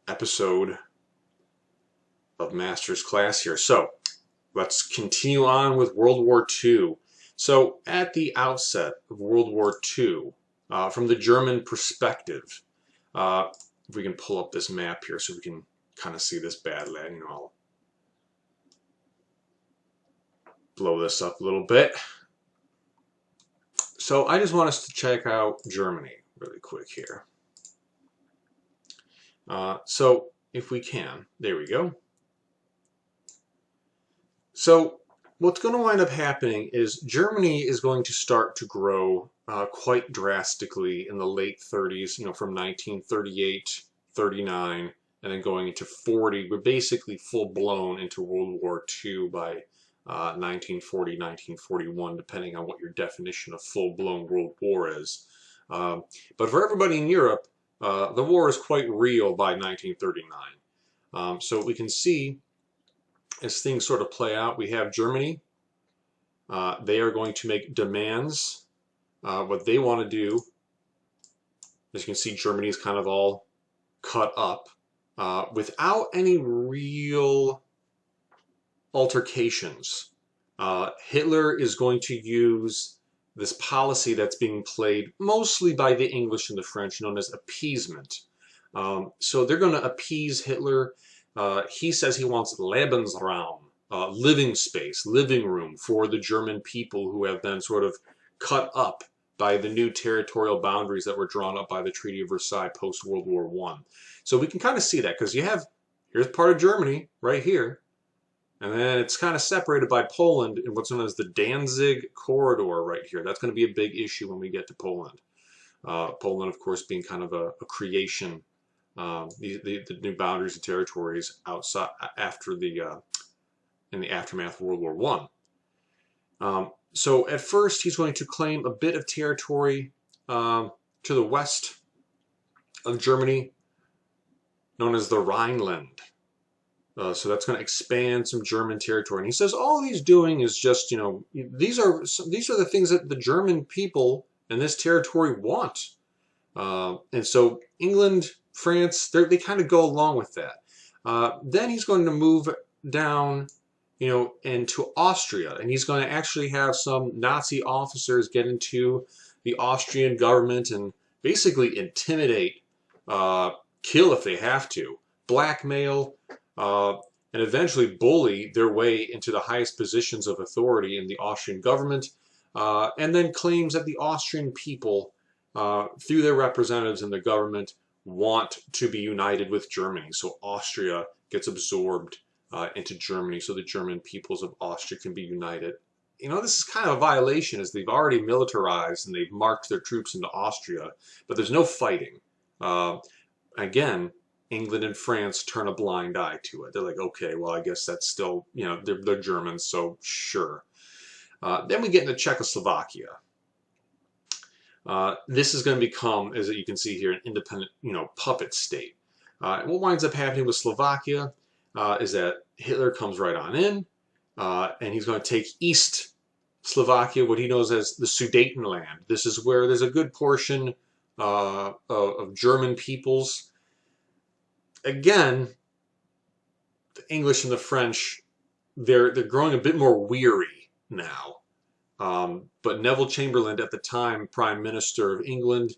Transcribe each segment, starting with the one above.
episode of Master's Class here. So let's continue on with World War II. So at the outset of World War II, from the German perspective, if we can pull up this map here so we can kind of see this badly, I'll blow this up a little bit. So I just want us to check out Germany really quick here. So if we can, there we go. So what's going to wind up happening is Germany is going to start to grow quite drastically in the late 30s, from 1938, 39, and then going into 40. We're basically full-blown into World War II by 1940, 1941, depending on what your definition of full-blown World War is. But for everybody in Europe, the war is quite real by 1939. So we can see, as things sort of play out, we have Germany. They are going to make demands. What they want to do, as you can see, Germany is kind of all cut up without any real altercations. Hitler is going to use this policy that's being played mostly by the English and the French, known as appeasement. So they're going to appease Hitler. He says he wants Lebensraum, living space, living room for the German people who have been sort of cut up by the new territorial boundaries that were drawn up by the Treaty of Versailles post-World War I. So we can kind of see that because here's part of Germany right here, and then it's kind of separated by Poland in what's known as the Danzig corridor right here. That's going to be a big issue when we get to Poland. Poland, of course, being kind of a creation, the new boundaries and territories outside after in the aftermath of World War I. So at first, he's going to claim a bit of territory to the west of Germany, known as the Rhineland. So that's going to expand some German territory. And he says all he's doing is just, these are the things that the German people in this territory want. And so England, France, they kind of go along with that. Then he's going to move down, into Austria. And he's going to actually have some Nazi officers get into the Austrian government and basically intimidate, kill if they have to, blackmail, and eventually bully their way into the highest positions of authority in the Austrian government, and then claims that the Austrian people, through their representatives in the government, want to be united with Germany. So Austria gets absorbed into Germany so the German peoples of Austria can be united. This is kind of a violation, as they've already militarized and they've marched their troops into Austria, but there's no fighting. Again, England and France turn a blind eye to it. They're like, okay, well, I guess that's still, they're Germans, so sure. Then we get into Czechoslovakia. This is going to become, as you can see here, an independent, puppet state. What winds up happening with Slovakia is that Hitler comes right on in, and he's going to take East Slovakia, what he knows as the Sudetenland. This is where there's a good portion of German peoples. Again, the English and the French, they're growing a bit more weary now. But Neville Chamberlain, at the time Prime Minister of England,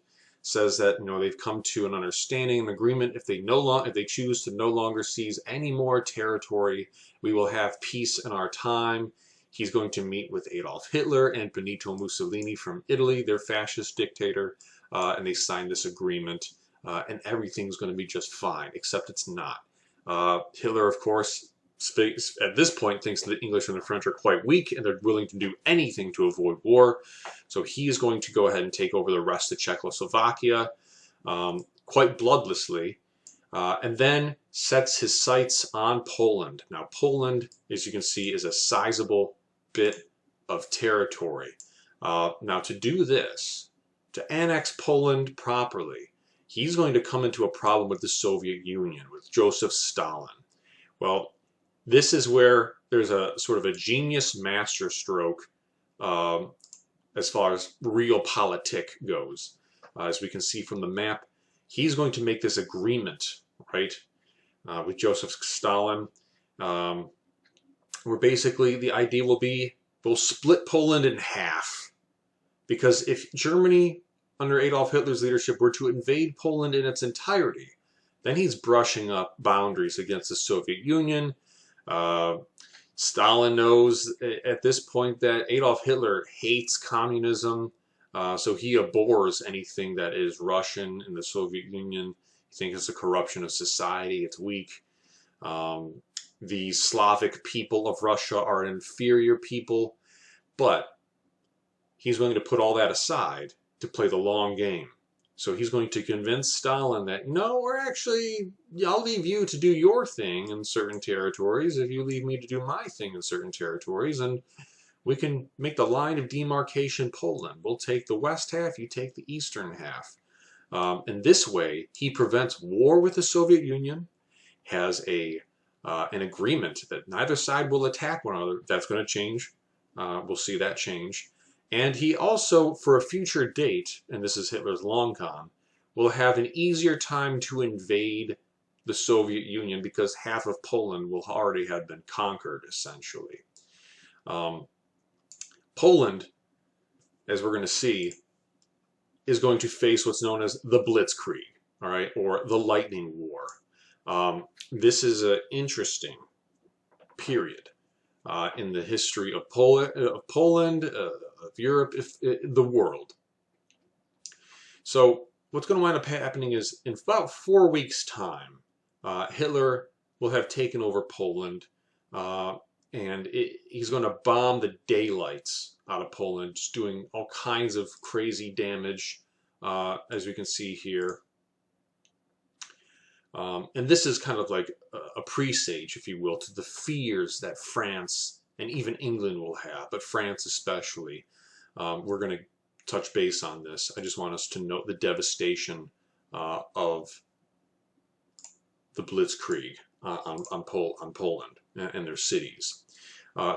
says that they've come to an understanding, an agreement. If they choose to no longer seize any more territory, we will have peace in our time. He's going to meet with Adolf Hitler and Benito Mussolini from Italy, their fascist dictator, and they sign this agreement. And everything's going to be just fine, except it's not. Hitler, of course, at this point thinks that the English and the French are quite weak and they're willing to do anything to avoid war. So he is going to go ahead and take over the rest of Czechoslovakia quite bloodlessly, and then sets his sights on Poland. Now, Poland, as you can see, is a sizable bit of territory. Now, to do this, to annex Poland properly, he's going to come into a problem with the Soviet Union, with Joseph Stalin. Well, this is where there's a sort of a genius masterstroke as far as realpolitik goes. As we can see from the map, he's going to make this agreement, right, with Joseph Stalin, where basically the idea will be we'll split Poland in half. Because if Germany, under Adolf Hitler's leadership, were to invade Poland in its entirety, then he's brushing up boundaries against the Soviet Union. Stalin knows at this point that Adolf Hitler hates communism, so he abhors anything that is Russian in the Soviet Union. He thinks it's a corruption of society, it's weak. The Slavic people of Russia are an inferior people, but he's willing to put all that aside to play the long game. So he's going to convince Stalin that, no, I'll leave you to do your thing in certain territories if you leave me to do my thing in certain territories, and we can make the line of demarcation Poland. We'll take the west half, you take the eastern half. And this way, he prevents war with the Soviet Union, has an agreement that neither side will attack one another. That's going to change. We'll see that change. And he also, for a future date, and this is Hitler's long con, will have an easier time to invade the Soviet Union because half of Poland will already have been conquered, essentially. Poland, as we're going to see, is going to face what's known as the Blitzkrieg, all right, or the Lightning War. This is an interesting period in the history of Poland, of Europe, the world. So what's going to wind up happening is in about 4 weeks' time, Hitler will have taken over Poland, and he's going to bomb the daylights out of Poland, just doing all kinds of crazy damage, as we can see here. And this is kind of like a presage, if you will, to the fears that France and even England will have, but France especially. We're going to touch base on this. I just want us to note the devastation of the Blitzkrieg on Poland and their cities.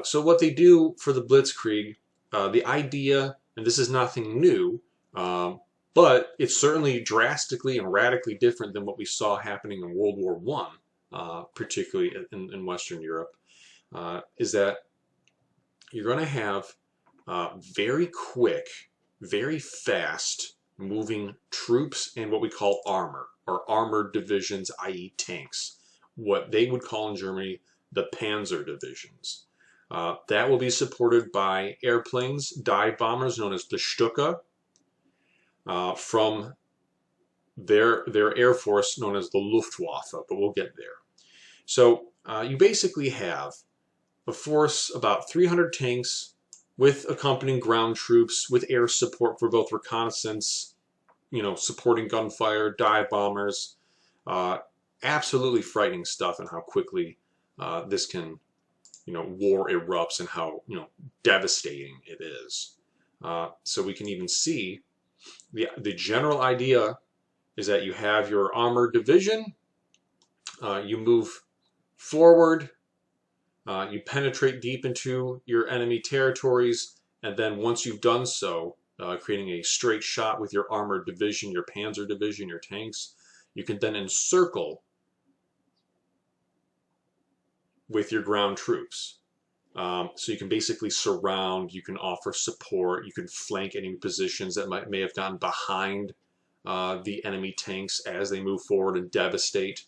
So what they do for the Blitzkrieg, the idea, and this is nothing new, but it's certainly drastically and radically different than what we saw happening in World War I, particularly in Western Europe, is that you're going to have very quick, very fast moving troops and what we call armor, or armored divisions, i.e. tanks. What they would call in Germany the Panzer divisions. That will be supported by airplanes, dive bombers known as the Stuka, from their air force known as the Luftwaffe, but we'll get there. So you basically have a force about 300 tanks with accompanying ground troops, with air support for both reconnaissance, supporting gunfire, dive bombers. Absolutely frightening stuff, and how quickly this can, war erupts, and how, devastating it is. So we can even see the general idea is that you have your armored division, you move forward, you penetrate deep into your enemy territories, and then once you've done so, creating a straight shot with your armored division, your Panzer division, your tanks, you can then encircle with your ground troops. So you can basically surround, you can offer support, you can flank any positions that may have gotten behind the enemy tanks as they move forward and devastate.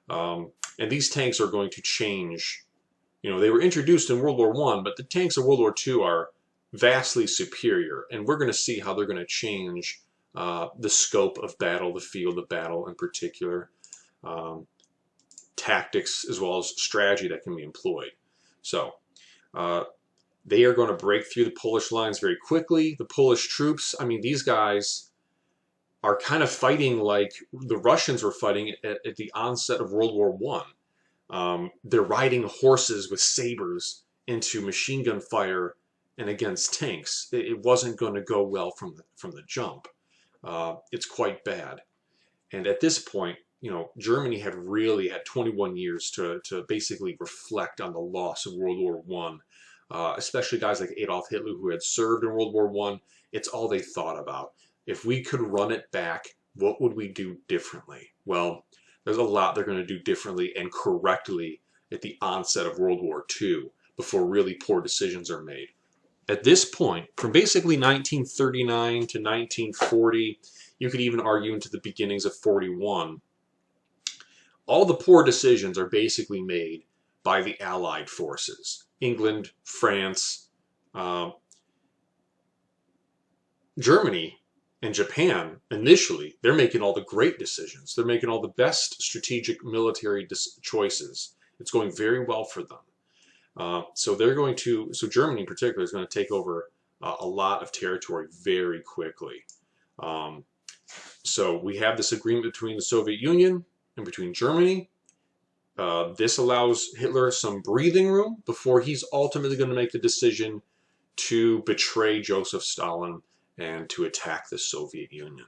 And these tanks are going to change. They were introduced in World War I, but the tanks of World War II are vastly superior, and we're going to see how they're going to change the scope of battle, the field of battle in particular, tactics as well as strategy that can be employed. So they are going to break through the Polish lines very quickly. The Polish troops, these guys are kind of fighting like the Russians were fighting at the onset of World War I. They're riding horses with sabers into machine gun fire and against tanks. It wasn't going to go well from the jump. It's quite bad. And at this point, Germany had really had 21 years to basically reflect on the loss of World War I, especially guys like Adolf Hitler who had served in World War I. It's all they thought about. If we could run it back, what would we do differently? Well, There's a lot they're going to do differently and correctly at the onset of World War II before really poor decisions are made. At this point, from basically 1939 to 1940, you could even argue into the beginnings of 41, all the poor decisions are basically made by the Allied forces. England, France, Germany, and Japan, initially, they're making all the great decisions. They're making all the best strategic military choices. It's going very well for them. So Germany in particular is going to take over a lot of territory very quickly. So we have this agreement between the Soviet Union and between Germany. This allows Hitler some breathing room before he's ultimately going to make the decision to betray Joseph Stalin and to attack the Soviet Union.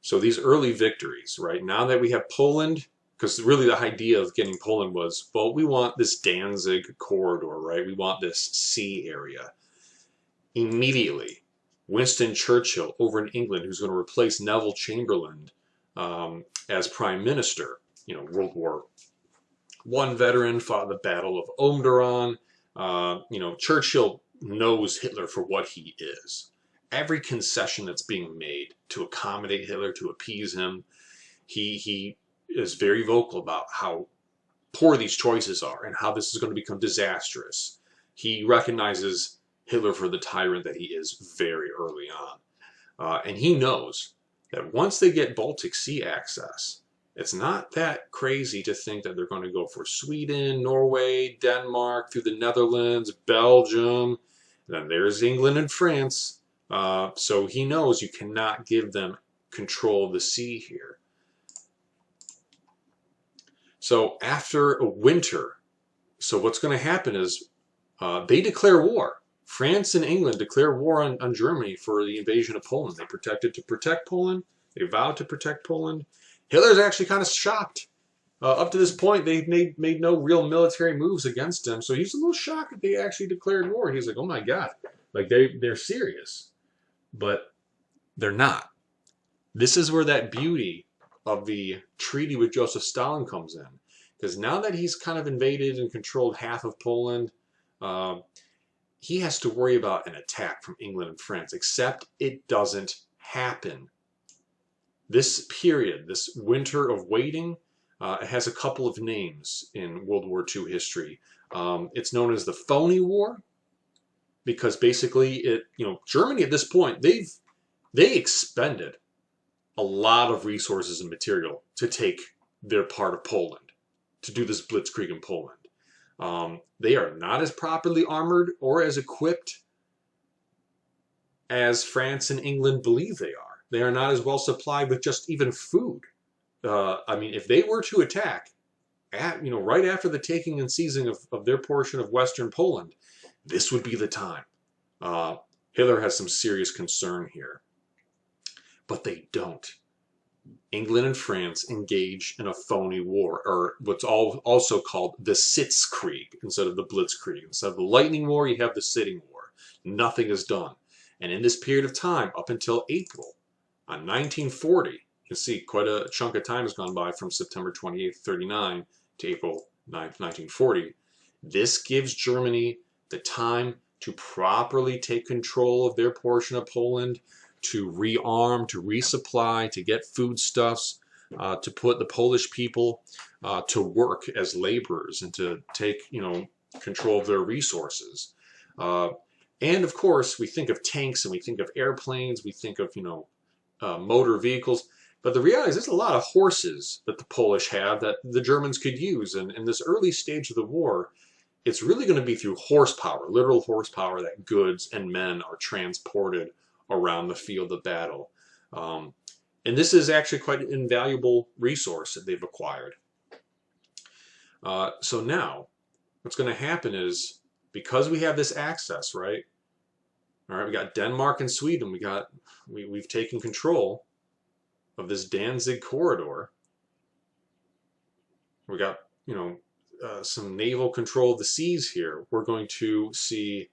So these early victories, right, now that we have Poland, because really the idea of getting Poland was, well, we want this Danzig corridor, right? We want this sea area. Immediately, Winston Churchill over in England, who's going to replace Neville Chamberlain as prime minister, World War I veteran, fought the Battle of Omdurman. Churchill knows Hitler for what he is. Every concession that's being made to accommodate Hitler, to appease him, he is very vocal about how poor these choices are and how this is going to become disastrous. He recognizes Hitler for the tyrant that he is very early on. And he knows that once they get Baltic Sea access, it's not that crazy to think that they're going to go for Sweden, Norway, Denmark, through the Netherlands, Belgium, then there's England and France. So he knows you cannot give them control of the sea here. So after a winter, so what's going to happen is they declare war. France and England declare war on Germany for the invasion of Poland. They protected to protect Poland. They vowed to protect Poland. Hitler's actually kind of shocked. Up to this point, they made no real military moves against him, so he's a little shocked that they actually declared war. He's like, oh my God, like they're serious. But they're not. This is where that beauty of the treaty with Joseph Stalin comes in. Because now that he's kind of invaded and controlled half of Poland, he has to worry about an attack from England and France, except it doesn't happen. This period, this winter of waiting, it has a couple of names in World War II history. It's known as the Phony War, because basically Germany at this point, they expended a lot of resources and material to take their part of Poland, to do this Blitzkrieg in Poland. They are not as properly armored or as equipped as France and England believe they are. They are not as well supplied with just even food. I mean, if they were to attack, right after the taking and seizing of their portion of Western Poland, this would be the time. Hitler has some serious concern here. But they don't. England and France engage in a phony war, or what's also called the sitzkrieg instead of the Blitzkrieg. Instead of the lightning war, you have the sitting war. Nothing is done. And in this period of time, up until April, on 1940, you can see quite a chunk of time has gone by from September 28th, 39 to April 9th, 1940. This gives Germany the time to properly take control of their portion of Poland, to rearm, to resupply, to get foodstuffs, to put the Polish people to work as laborers and to take, control of their resources. And of course, we think of tanks and we think of airplanes, we think of, motor vehicles. But the reality is there's a lot of horses that the Polish have that the Germans could use. And in this early stage of the war, it's really going to be through horsepower, literal horsepower, that goods and men are transported around the field of battle. And this is actually quite an invaluable resource that they've acquired. So now, what's going to happen is, because we have this access, right? All right, we got Denmark and Sweden. We've taken control of this Danzig corridor. We got, some naval control of the seas here. We're going to see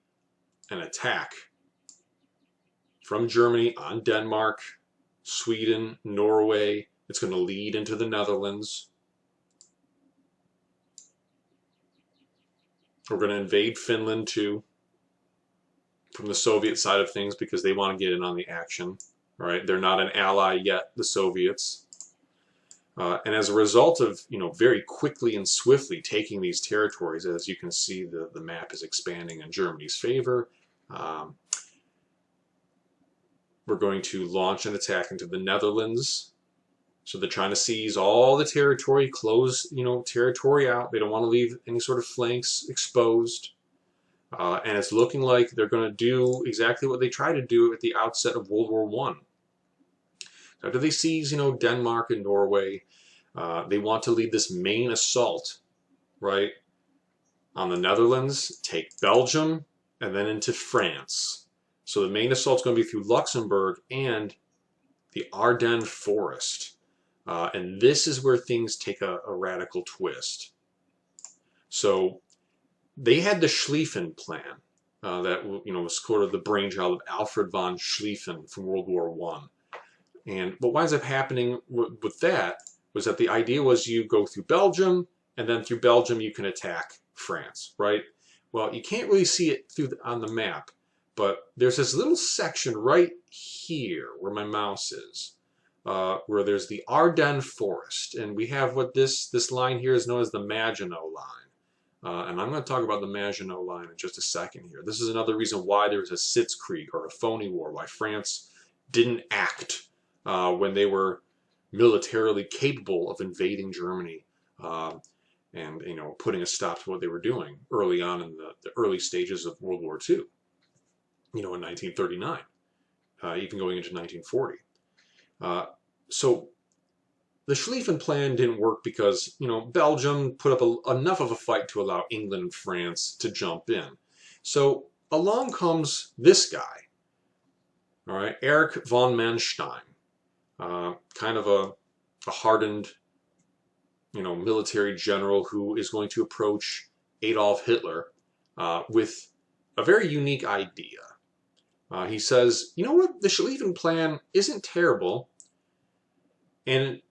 an attack from Germany on Denmark, Sweden, Norway. It's going to lead into the Netherlands. We're going to invade Finland too, from the Soviet side of things, because they want to get in on the action. Right? They're not an ally yet, the Soviets. And as a result of, very quickly and swiftly taking these territories, as you can see, the map is expanding in Germany's favor. We're going to launch an attack into the Netherlands. So they're trying to seize all the territory, close, territory out. They don't want to leave any sort of flanks exposed. And it's looking like they're going to do exactly what they tried to do at the outset of World War I. After they seize, Denmark and Norway, they want to lead this main assault, right, on the Netherlands, take Belgium, and then into France. So the main assault's going to be through Luxembourg and the Ardennes Forest. And this is where things take a radical twist. So they had the Schlieffen plan that was sort of the brainchild of Alfred von Schlieffen from World War I. And what winds up happening with that was that the idea was you go through Belgium, and then through Belgium you can attack France, right? Well, you can't really see it on the map, but there's this little section right here where my mouse is, where there's the Ardennes Forest, and we have what this line here is known as the Maginot Line. And I'm going to talk about the Maginot Line in just a second here. This is another reason why there was a sitzkrieg, or a phony war, why France didn't act when they were militarily capable of invading Germany and putting a stop to what they were doing early on in the early stages of World War II. In 1939, even going into 1940. So the Schlieffen plan didn't work because Belgium put up enough of a fight to allow England and France to jump in. So along comes this guy, all right, Erich von Manstein. Kind of a hardened, military general who is going to approach Adolf Hitler with a very unique idea. He says, you know what, the Schlieffen plan isn't terrible, and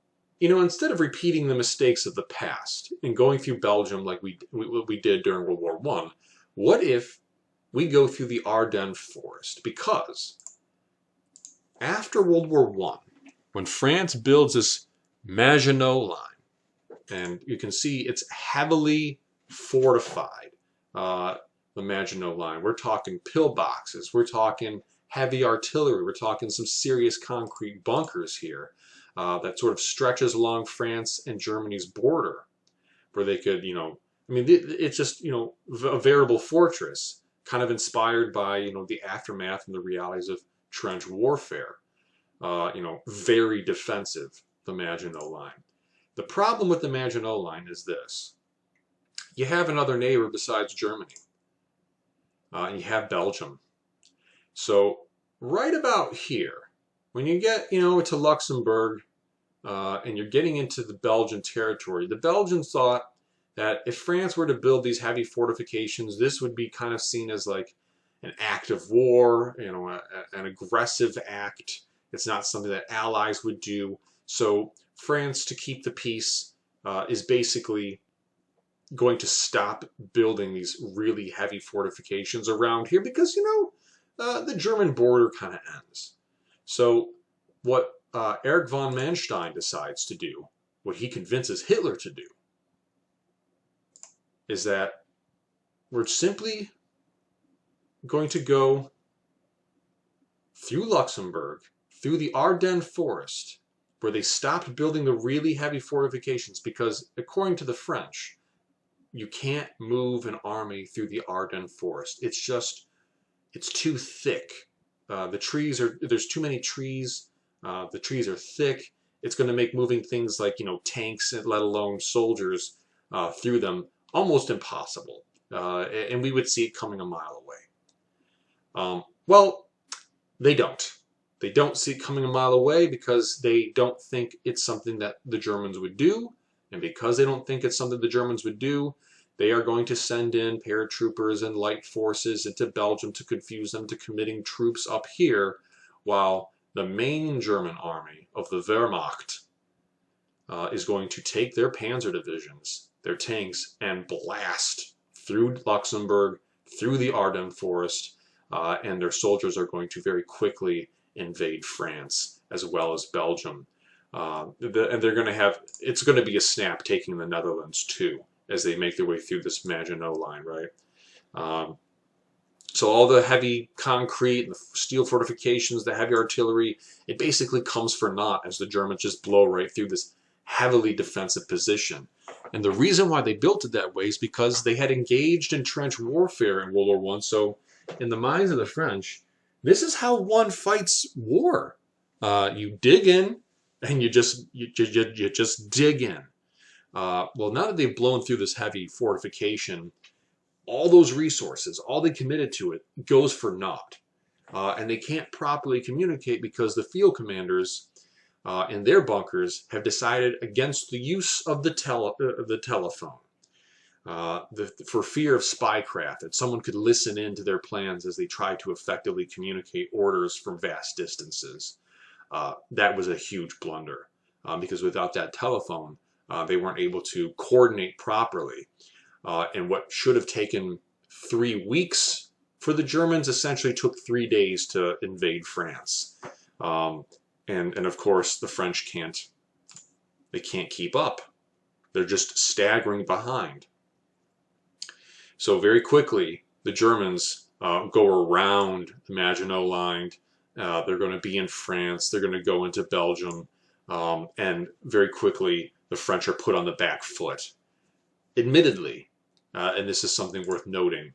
instead of repeating the mistakes of the past and going through Belgium like we did during World War I, what if we go through the Ardennes Forest? Because after World War I, when France builds this Maginot Line, and you can see it's heavily fortified, the Maginot Line. We're talking pillboxes, we're talking heavy artillery, we're talking some serious concrete bunkers here that sort of stretches along France and Germany's border, where they could, it's just, a veritable fortress, kind of inspired by, the aftermath and the realities of trench warfare. Very defensive, the Maginot Line. The problem with the Maginot Line is this. You have another neighbor besides Germany. You have Belgium. So right about here, when you get, to Luxembourg and you're getting into the Belgian territory, the Belgians thought that if France were to build these heavy fortifications, this would be kind of seen as like an act of war, an aggressive act. It's not something that allies would do. So France, to keep the peace, is basically going to stop building these really heavy fortifications around here because, the German border kind of ends. So what Erich von Manstein decides to do, what he convinces Hitler to do, is that we're simply going to go through Luxembourg, through the Ardennes Forest, where they stopped building the really heavy fortifications because, according to the French, you can't move an army through the Ardennes Forest. It's too thick. There's too many trees. The trees are thick. It's going to make moving things like, tanks, let alone soldiers, through them almost impossible. And we would see it coming a mile away. Well, they don't. They don't see it coming a mile away because they don't think it's something that the Germans would do. And because they don't think it's something the Germans would do, they are going to send in paratroopers and light forces into Belgium to confuse them to committing troops up here, while the main German army of the Wehrmacht is going to take their panzer divisions, their tanks, and blast through Luxembourg, through the Ardennes forest, and their soldiers are going to very quickly invade France as well as Belgium. And they're going to have, it's going to be a snap taking the Netherlands too, as they make their way through this Maginot Line, right? So all the heavy concrete, the steel fortifications, the heavy artillery, it basically comes for naught as the Germans just blow right through this heavily defensive position. And the reason why they built it that way is because they had engaged in trench warfare in World War I. So in the minds of the French, this is how one fights war. You dig in, and you just dig in. Well, now that they've blown through this heavy fortification, all those resources, all they committed to it, goes for naught. And they can't properly communicate because the field commanders in their bunkers have decided against the use of the telephone for fear of spycraft, that someone could listen in to their plans as they try to effectively communicate orders from vast distances. That was a huge blunder because without that telephone, they weren't able to coordinate properly. And what should have taken 3 weeks for the Germans essentially took 3 days to invade France. And of course, the French can't keep up. They're just staggering behind. So very quickly, the Germans go around the Maginot Line. They're going to be in France. They're going to go into Belgium. And very quickly, the French are put on the back foot. Admittedly, and this is something worth noting,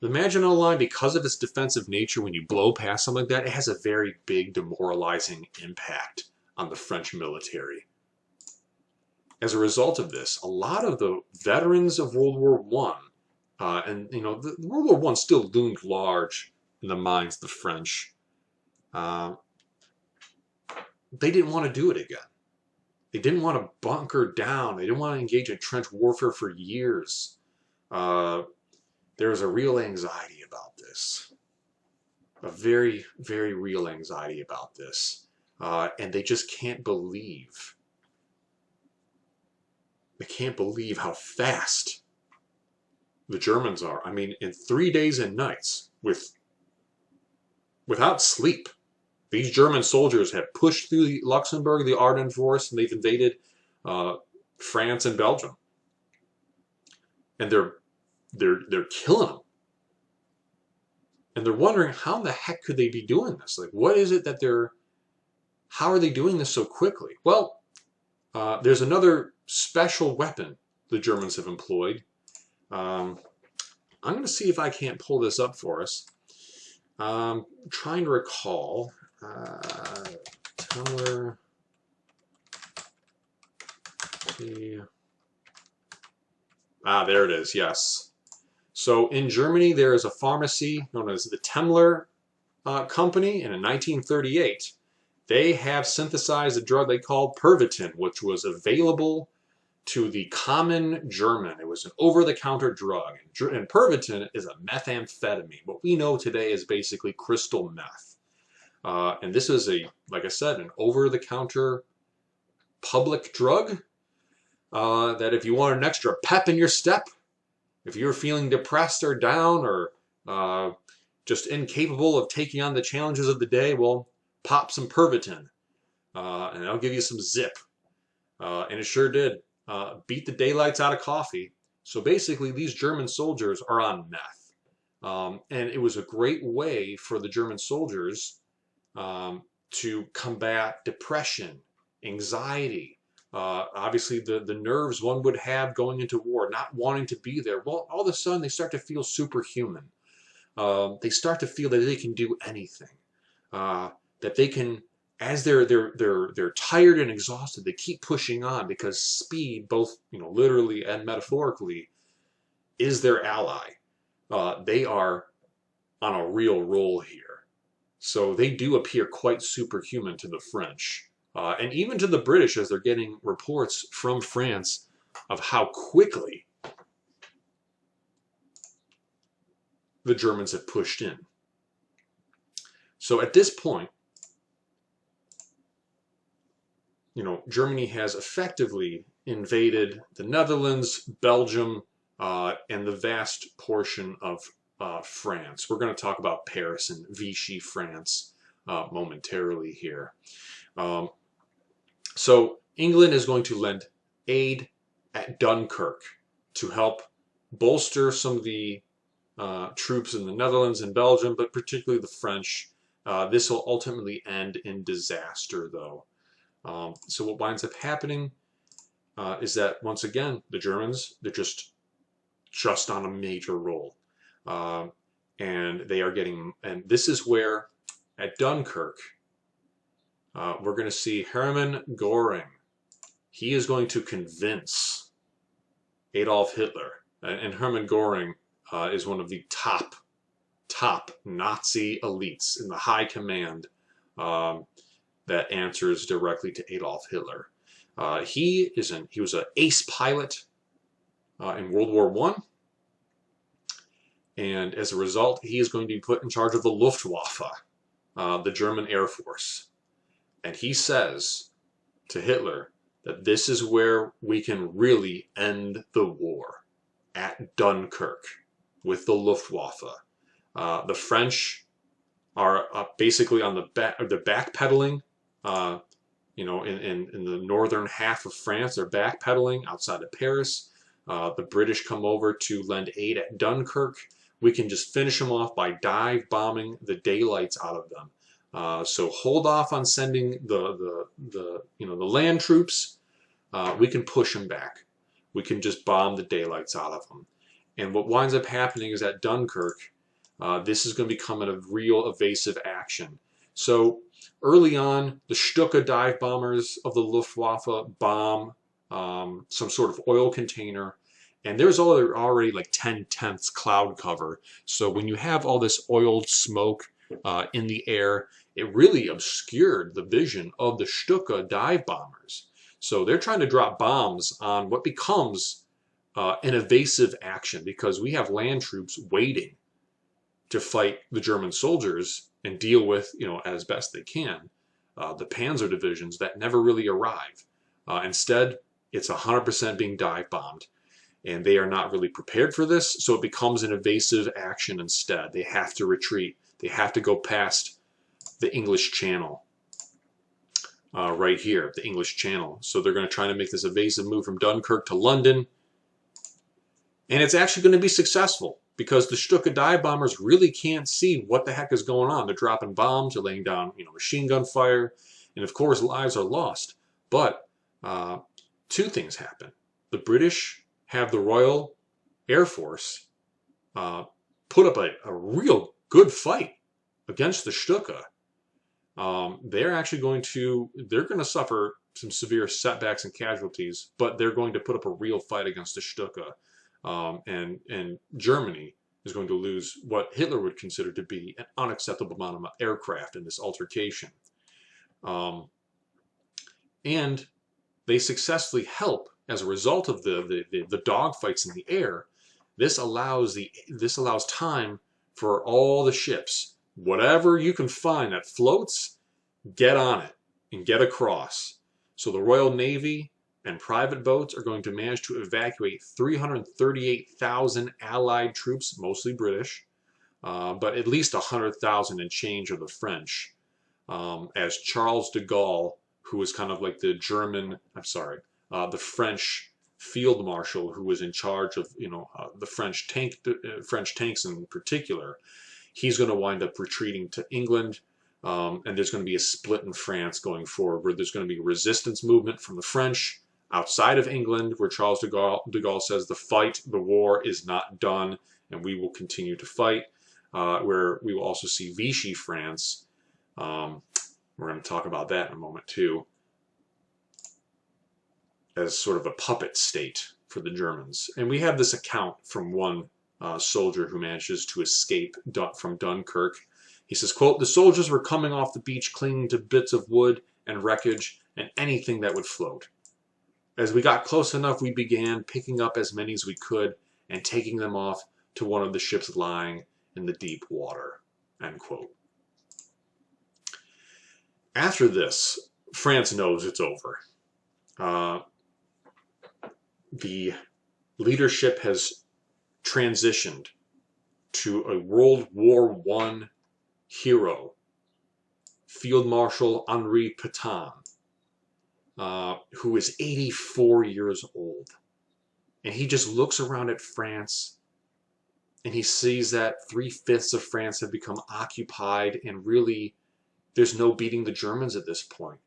the Maginot Line, because of its defensive nature, when you blow past something like that, it has a very big demoralizing impact on the French military. As a result of this, a lot of the veterans of World War I, and you know, World War I still loomed large in the minds of the French. They didn't want to do it again. They didn't want to bunker down. They didn't want to engage in trench warfare for years. There was a real anxiety about this. A very, very real anxiety about this. And they just can't believe. They can't believe how fast the Germans are. I mean, in 3 days and nights, without sleep, these German soldiers have pushed through the Luxembourg, the Ardennes forest, and they've invaded France and Belgium. And they're killing them. And they're wondering, how in the heck could they be doing this? Like, what is it that how are they doing this so quickly? Well, there's another special weapon the Germans have employed. I'm going to see if I can't pull this up for us. Trying to recall. Teller. There it is, yes. So in Germany, there is a pharmacy known as the Temmler Company, and in 1938, they have synthesized a drug they called Pervitin, which was available to the common German. It was an over-the-counter drug, and Pervitin is a methamphetamine. What we know today is basically crystal meth. And this is like I said, an over-the-counter public drug that if you want an extra pep in your step, if you're feeling depressed or down or just incapable of taking on the challenges of the day, well, pop some Pervitin, and it'll give you some zip. And it sure did. Beat the daylights out of coffee. So basically, these German soldiers are on meth. And it was a great way for the German soldiers to combat depression, anxiety, obviously the nerves one would have going into war, not wanting to be there. Well, all of a sudden they start to feel superhuman. They start to feel that they can do anything, that they can, as they're tired and exhausted, they keep pushing on because speed, both literally and metaphorically, is their ally. They are on a real roll here. So they do appear quite superhuman to the French. And even to the British, as they're getting reports from France of how quickly the Germans have pushed in. So at this point, Germany has effectively invaded the Netherlands, Belgium, and the vast portion of France. We're going to talk about Paris and Vichy, France, momentarily here. So England is going to lend aid at Dunkirk to help bolster some of the troops in the Netherlands and Belgium, but particularly the French. This will ultimately end in disaster, though. So what winds up happening is that, once again, the Germans, they're just on a major roll. And they are getting, and this is where, at Dunkirk, we're going to see Hermann Göring. He is going to convince Adolf Hitler, and Hermann Göring is one of the top Nazi elites in the high command that answers directly to Adolf Hitler. He was an ace pilot in World War I, and as a result, he is going to be put in charge of the Luftwaffe, the German Air Force. And he says to Hitler that this is where we can really end the war, at Dunkirk, with the Luftwaffe. The French are basically on the backpedaling. In the northern half of France, they're backpedaling outside of Paris. The British come over to lend aid at Dunkirk. We can just finish them off by dive bombing the daylights out of them. So hold off on sending the land troops. We can push them back. We can just bomb the daylights out of them. And what winds up happening is at Dunkirk, this is going to become a real evasive action. So early on, the Stuka dive bombers of the Luftwaffe bomb some sort of oil container, and there's already like 10/10ths cloud cover. So when you have all this oiled smoke in the air, it really obscured the vision of the Stuka dive bombers. So they're trying to drop bombs on what becomes an evasive action, because we have land troops waiting to fight the German soldiers and deal with, as best they can, the Panzer divisions that never really arrive. Instead, it's 100% being dive bombed, and they are not really prepared for this, so it becomes an evasive action instead. They have to retreat. They have to go past the English Channel. Right here, the English Channel. So they're going to try to make this evasive move from Dunkirk to London. And it's actually going to be successful, because the Stuka dive bombers really can't see what the heck is going on. They're dropping bombs, they're laying down machine gun fire, and of course lives are lost. But two things happen. The British have the Royal Air Force put up a real good fight against the Stuka. They're going to suffer some severe setbacks and casualties, but they're going to put up a real fight against the Stuka. And Germany is going to lose what Hitler would consider to be an unacceptable amount of aircraft in this altercation. And they successfully help as a result of the dogfights in the air. This allows time for all the ships, whatever you can find that floats, get on it and get across. So the Royal Navy and private boats are going to manage to evacuate 338,000 Allied troops, mostly British, but at least 100,000 and change of the French, as Charles de Gaulle, who was kind of like the French field marshal who was in charge of the French tanks in particular. He's going to wind up retreating to England, and there's going to be a split in France going forward, where there's going to be a resistance movement from the French outside of England, where Charles de Gaulle says the war is not done, and we will continue to fight, where we will also see Vichy France. We're going to talk about that in a moment too, as sort of a puppet state for the Germans. And we have this account from one soldier who manages to escape from Dunkirk. He says, quote, "The soldiers were coming off the beach clinging to bits of wood and wreckage and anything that would float. As we got close enough, we began picking up as many as we could and taking them off to one of the ships lying in the deep water." End quote. After this, France knows it's over. Uh, the leadership has transitioned to a World War I hero, Field Marshal Henri Pétain, who is 84 years old. And he just looks around at France and he sees that 3/5 of France have become occupied, and really there's no beating the Germans at this point.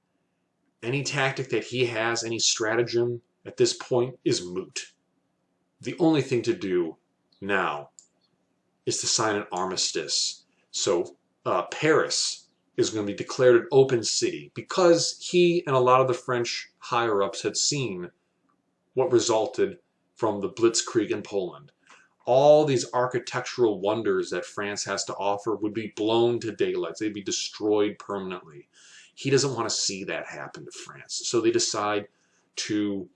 Any tactic that he has, any stratagem at this point is moot. The only thing to do now is to sign an armistice. So Paris is going to be declared an open city because he and a lot of the French higher-ups had seen what resulted from the Blitzkrieg in Poland. All these architectural wonders that France has to offer would be blown to daylight. They'd be destroyed permanently. He doesn't want to see that happen to France. So they decide to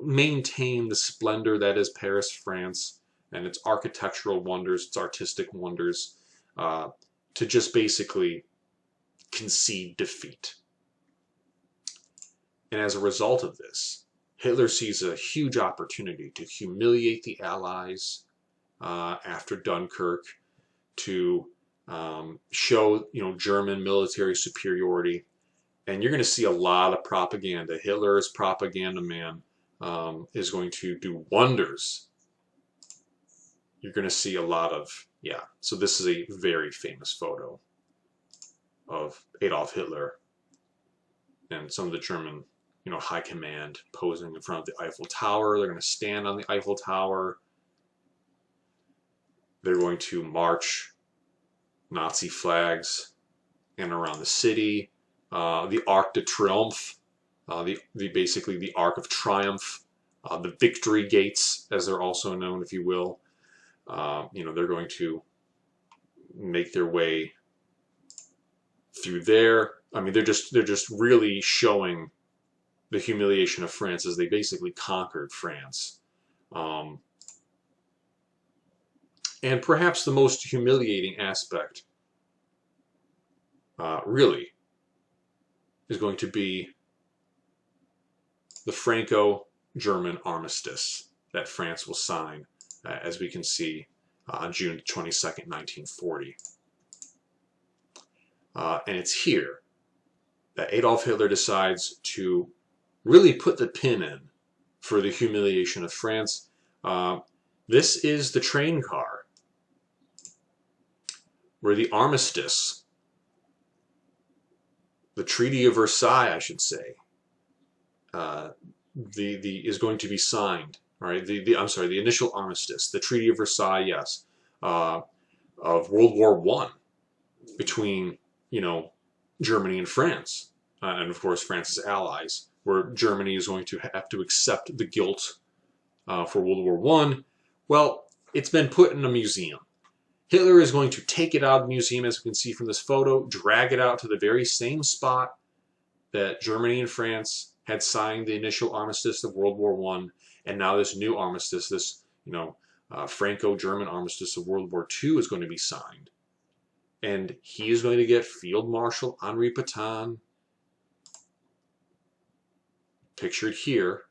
maintain the splendor that is Paris, France, and its architectural wonders, its artistic wonders, to just basically concede defeat. And as a result of this, Hitler sees a huge opportunity to humiliate the Allies after Dunkirk, to show German military superiority. And you're going to see a lot of propaganda. Hitler's propaganda man is going to do wonders. You're going to see a lot of, so this is a very famous photo of Adolf Hitler and some of the German, high command posing in front of the Eiffel Tower. They're going to stand on the Eiffel Tower. They're going to march Nazi flags in and around the city. The Arc de Triomphe, basically the Arc of Triumph, the Victory Gates, as they're also known, if you will. They're going to make their way through there. I mean, they're just really showing the humiliation of France as they basically conquered France. And perhaps the most humiliating aspect, really, is going to be the Franco-German armistice that France will sign, as we can see, on June 22nd, 1940. And it's here that Adolf Hitler decides to really put the pin in for the humiliation of France. This is the train car where the armistice, the Treaty of Versailles, I should say, is going to be signed. All right, the initial armistice, the Treaty of Versailles, yes, of World War I between Germany and France, and of course France's allies, where Germany is going to have to accept the guilt for World War I. Well, it's been put in a museum. Hitler is going to take it out of the museum, as we can see from this photo, drag it out to the very same spot that Germany and France had signed the initial armistice of World War I, and now this new armistice, this Franco-German armistice of World War II, is going to be signed. And he is going to get Field Marshal Henri Pétain, pictured here.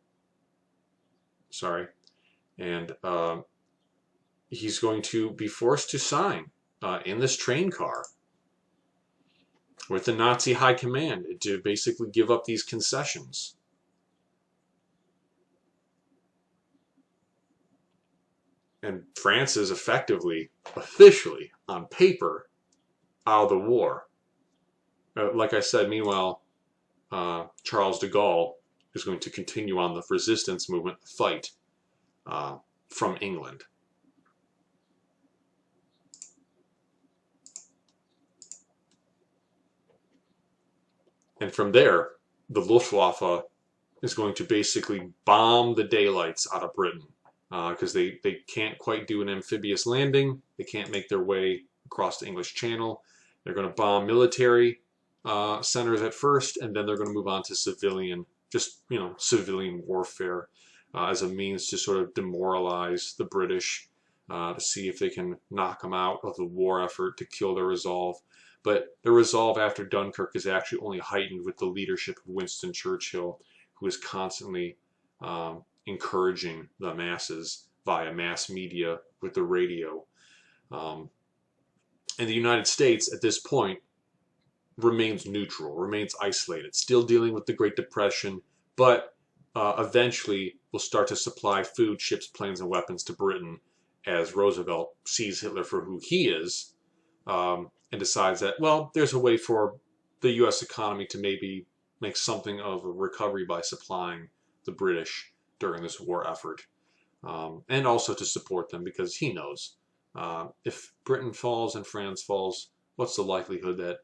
Sorry. And he's going to be forced to sign in this train car with the Nazi high command to basically give up these concessions. And France is effectively, officially, on paper, out of the war. Like I said, meanwhile, Charles de Gaulle is going to continue on the resistance movement fight from England. And from there, the Luftwaffe is going to basically bomb the daylights out of Britain because they can't quite do an amphibious landing. They can't make their way across the English Channel. They're going to bomb military centers at first, and then they're going to move on to civilian, civilian warfare as a means to sort of demoralize the British, to see if they can knock them out of the war effort, to kill their resolve. But the resolve after Dunkirk is actually only heightened with the leadership of Winston Churchill, who is constantly encouraging the masses via mass media with the radio. And the United States, at this point, remains neutral, remains isolated, still dealing with the Great Depression, but eventually will start to supply food, ships, planes, and weapons to Britain as Roosevelt sees Hitler for who he is, and decides that, well, there's a way for the U.S. economy to maybe make something of a recovery by supplying the British during this war effort, and also to support them because he knows if Britain falls and France falls, what's the likelihood that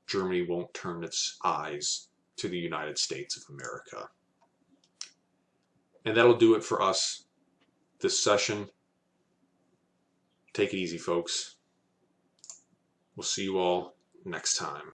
Germany won't turn its eyes to the United States of America? And that'll do it for us this session. Take it easy, folks. We'll see you all next time.